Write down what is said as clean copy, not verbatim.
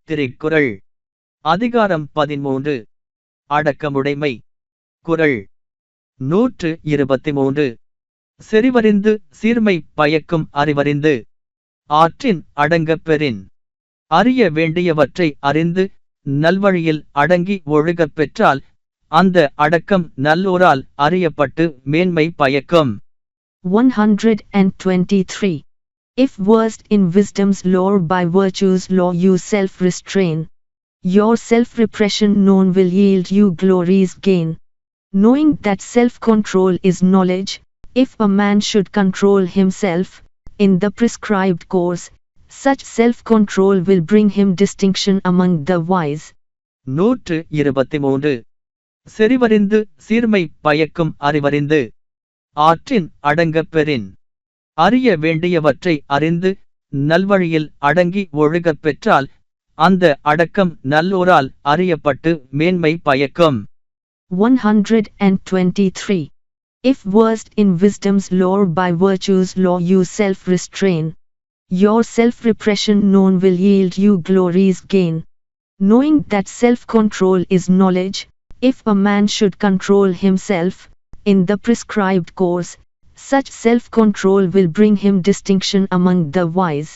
திருக்குறள் அதிகாரம் 13 அடக்கமுடைமை. குறள் 123. செறிவறிந்து சீர்மை பயக்கும் அறிவறிந்து ஆற்றின் அடங்கப் பெறின். அறிய வேண்டியவற்றை அறிந்து நல்வழியில் அடங்கி ஒழுகப் பெற்றால் அந்த அடக்கம் நல்லோரால் அறியப்பட்டு மேன்மை பயக்கும். 123. If versed in wisdom's lore by virtue's law you self-restrain, your self-repression known will yield you glory's gain. Knowing that self-control is knowledge, if a man should control himself, in the prescribed course, such self-control will bring him distinction among the wise. 123. செறிவறிந்து சீர்மை பயக்கும் அறிவறிந்து ஆற்றின் அடங்கப் பெறின். அறிய வேண்டியவற்றை அறிந்து நல்வழியில் அடங்கி ஒழுகப் பெற்றால் அந்த அடக்கம் நல்லோரால் அறியப்பட்டு மேன்மை பயக்கும். 123. If versed in wisdom's lore by virtue's law you self-restrain, your self-repression known will yield you glory's gain. Knowing that self-control is knowledge, if a man should control himself, in the prescribed course, such self-control will bring him distinction among the wise.